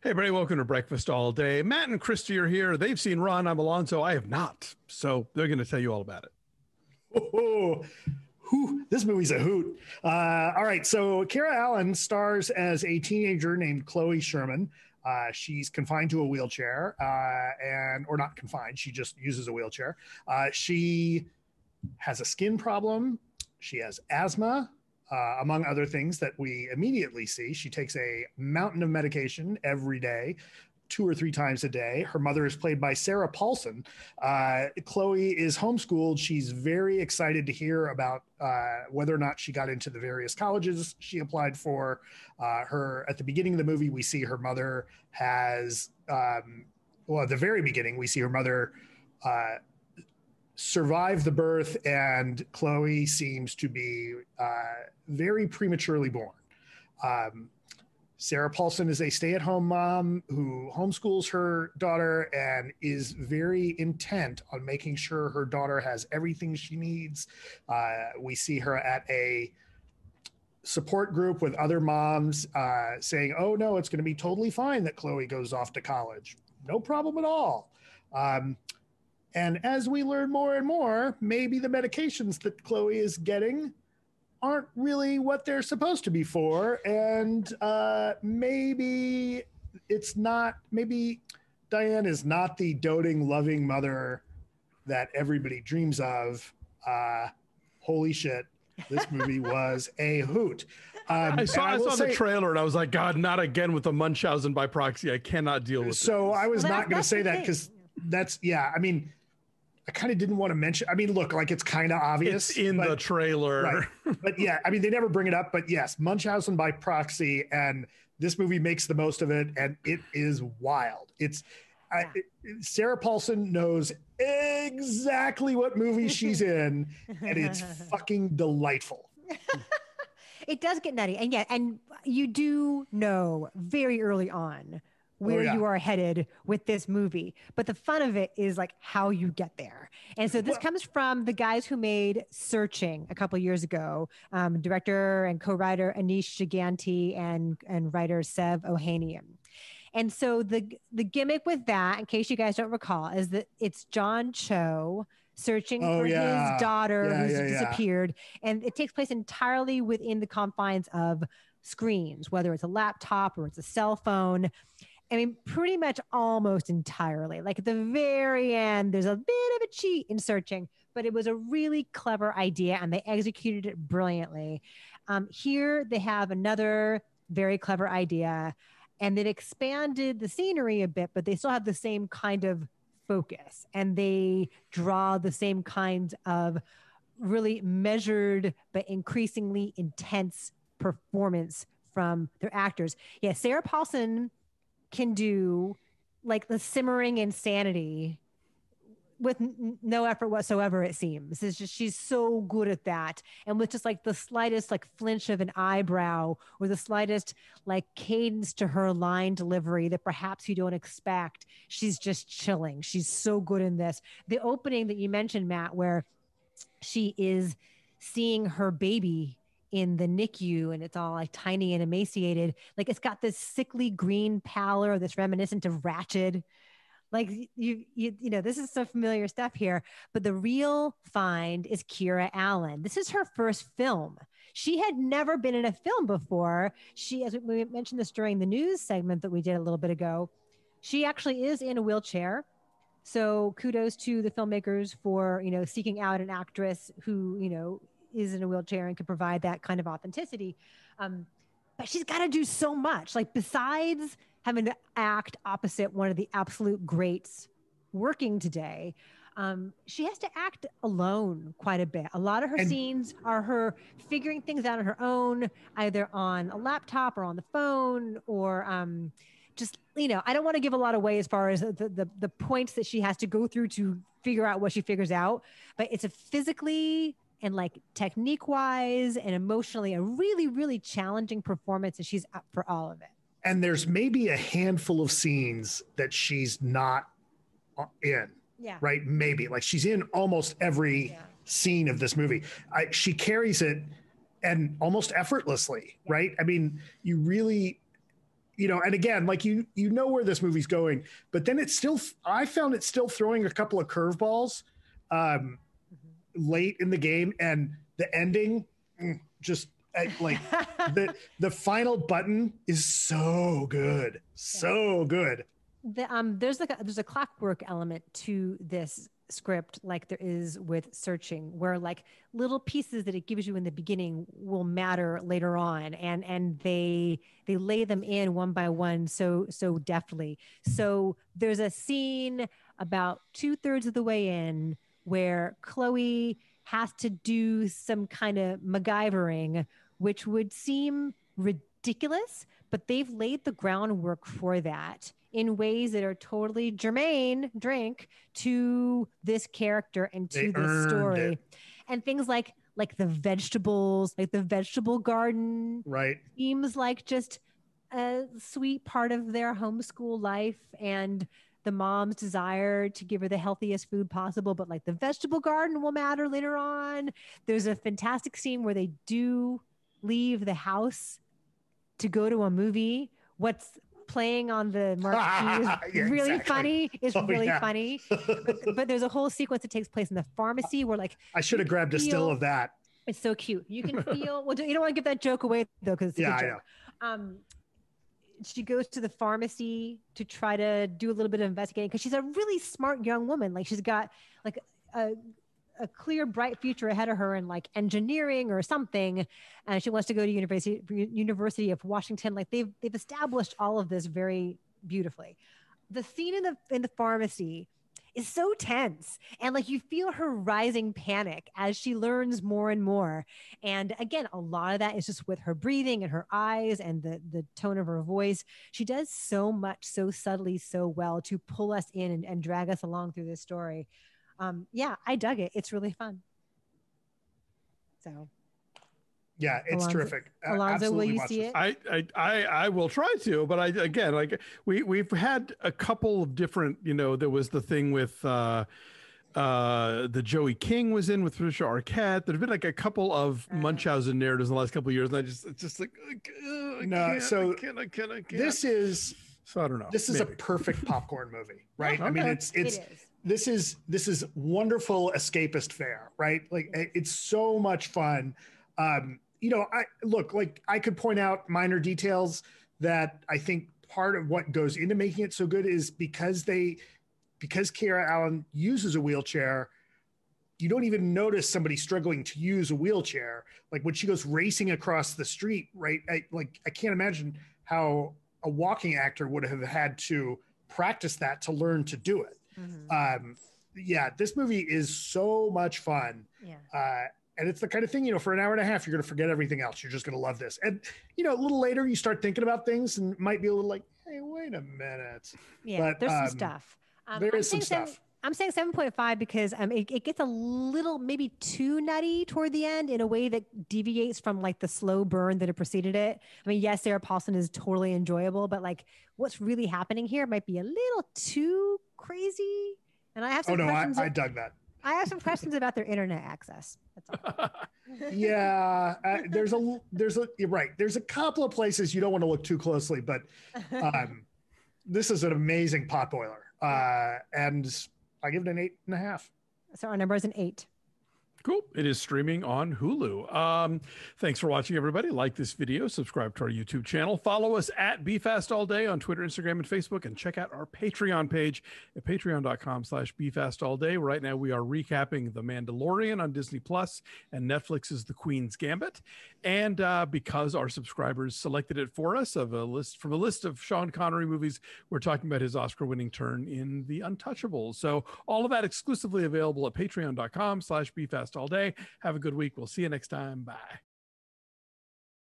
Hey, everybody, welcome to Breakfast All Day. Matt and Christy are here. They've seen Ron. I'm Alonso. I have not. So they're going to tell you all about it. Oh, this movie's a hoot. All right, so Kiera Allen stars as a teenager named Chloe Sherman. She's confined to a wheelchair, or not confined, she just uses a wheelchair. She has a skin problem. She has asthma, among other things that we immediately see. She takes a mountain of medication every day, 2 or 3 times a day. Her mother is played by Sarah Paulson. Chloe is homeschooled. She's very excited to hear about whether or not she got into the various colleges she applied for. At the beginning of the movie, we see her mother has, at the very beginning, we see her mother survive the birth, and Chloe seems to be very prematurely born. Sarah Paulson is a stay-at-home mom who homeschools her daughter and is very intent on making sure her daughter has everything she needs. We see her at a support group with other moms saying, oh, no, it's going to be totally fine that Chloe goes off to college. No problem at all. And as we learn more and more, maybe the medications that Chloe is getting aren't really what they're supposed to be for. And maybe Diane is not the doting, loving mother that everybody dreams of. Holy shit, this movie was a hoot. I saw the trailer and I was like, God, not again with the Munchausen by proxy. I cannot deal with it. So I was not going to say that because I kind of didn't want to mention. I mean, look, like it's kind of obvious. It's in the trailer. Right. But yeah, I mean, they never bring it up. But yes, Munchausen by proxy. And this movie makes the most of it. And it is wild. Sarah Paulson knows exactly what movie she's in. And it's fucking delightful. It does get nutty. And yeah, and you do know very early on where you are headed with this movie. But the fun of it is like how you get there. And so this comes from the guys who made Searching a couple of years ago, director and co-writer Aneesh Chaganty and writer Sev Ohanian. And so the gimmick with that, in case you guys don't recall, is that it's John Cho searching for his daughter who's disappeared. And it takes place entirely within the confines of screens, whether it's a laptop or it's a cell phone. I mean, pretty much almost entirely. Like at the very end, there's a bit of a cheat in Searching, but it was a really clever idea and they executed it brilliantly. Here they have another very clever idea and they've expanded the scenery a bit, but they still have the same kind of focus and they draw the same kind of really measured but increasingly intense performance from their actors. Yeah, Sarah Paulson can do like the simmering insanity with no effort whatsoever, it seems. It's just she's so good at that. And with just like the slightest like flinch of an eyebrow or the slightest like cadence to her line delivery that perhaps you don't expect, she's just chilling. She's so good in this. The opening that you mentioned, Matt, where she is seeing her baby in the NICU and it's all like tiny and emaciated. Like it's got this sickly green pallor that's reminiscent of Ratched. Like you know, this is so familiar stuff here, but the real find is Kiera Allen. This is her first film. She had never been in a film before. She, as we mentioned this during the news segment that we did a little bit ago, she actually is in a wheelchair. So kudos to the filmmakers for, you know, seeking out an actress who, you know, is in a wheelchair and can provide that kind of authenticity. But she's got to do so much. Like besides having to act opposite one of the absolute greats working today, she has to act alone quite a bit. A lot of her scenes are her figuring things out on her own, either on a laptop or on the phone or just, you know, I don't want to give a lot away as far as the points that she has to go through to figure out what she figures out, but it's a physically and like technique wise and emotionally a really, really challenging performance, and she's up for all of it. And there's maybe a handful of scenes that she's not in. Yeah. Right. Maybe like she's in almost every scene of this movie. She carries it and almost effortlessly. Yeah. Right. I mean, you know, and again, like you know where this movie's going, but then it's still, I found it still throwing a couple of curveballs late in the game, and the ending just like the final button is so good, so good. There's a clockwork element to this script, like there is with Searching, where like little pieces that it gives you in the beginning will matter later on, and they lay them in one by one so deftly. So there's a scene about 2/3 of the way in where Chloe has to do some kind of MacGyvering, which would seem ridiculous, but they've laid the groundwork for that in ways that are totally germane, to this character and to this story. And things like the vegetables, like the vegetable garden, right, seems like just a sweet part of their homeschool life and the mom's desire to give her the healthiest food possible. But like the vegetable garden will matter later on. There's a fantastic scene where they do leave the house to go to a movie. What's playing on the marquee is really funny. It's really funny. But there's a whole sequence that takes place in the pharmacy where like I should have grabbed a still of that. It's so cute. You can feel. Well, you don't want to give that joke away though, because it's a good joke. I know. She goes to the pharmacy to try to do a little bit of investigating because she's a really smart young woman. Like she's got like a clear, bright future ahead of her in like engineering or something, and she wants to go to University of Washington. Like they've established all of this very beautifully. The scene in the pharmacy is so tense, and like you feel her rising panic as she learns more and more. And again, a lot of that is just with her breathing and her eyes and the tone of her voice. She does so much, so subtly, so well to pull us in and drag us along through this story. Yeah, I dug it. It's really fun. So yeah, it's terrific. Alonso, will you see it? I will try to, but again, like we've had a couple of different, you know, there was the thing with the Joey King was in with Patricia Arquette. There's been like a couple of Munchausen narratives in the last couple of years, and it's just like I can't. This is, so I don't know. This is a perfect popcorn movie, right? Okay. I mean, this is wonderful escapist fare, right? Like it's so much fun. You know, I could point out minor details that I think part of what goes into making it so good is because Kiera Allen uses a wheelchair, you don't even notice somebody struggling to use a wheelchair. Like when she goes racing across the street, right? I can't imagine how a walking actor would have had to practice that to learn to do it. Mm-hmm. Yeah, this movie is so much fun. Yeah. And it's the kind of thing, you know, for an hour and a half, you're going to forget everything else. You're just going to love this. And, you know, a little later, you start thinking about things and might be a little like, hey, wait a minute. Yeah, but, there's some stuff. There is some stuff. I'm saying 7.5 because it gets a little maybe too nutty toward the end in a way that deviates from like the slow burn that had preceded it. I mean, yes, Sarah Paulson is totally enjoyable, but like what's really happening here might be a little too crazy. And I have some questions. I dug that. I have some questions about their internet access. That's all. Yeah, you're right. There's a couple of places you don't want to look too closely, but this is an amazing pot boiler. And I give it an 8.5. So our number is an 8. Cool. It is streaming on Hulu. Thanks for watching, everybody. Like this video, subscribe to our YouTube channel, follow us at BeFastAllDay on Twitter, Instagram, and Facebook, and check out our Patreon page at patreon.com/BeFastAllDay. Right now, we are recapping The Mandalorian on Disney Plus and Netflix's The Queen's Gambit. And because our subscribers selected it for us from a list of Sean Connery movies, we're talking about his Oscar-winning turn in The Untouchables. So all of that exclusively available at patreon.com/BeFastAllDay. Have a good week. We'll see you next time. Bye.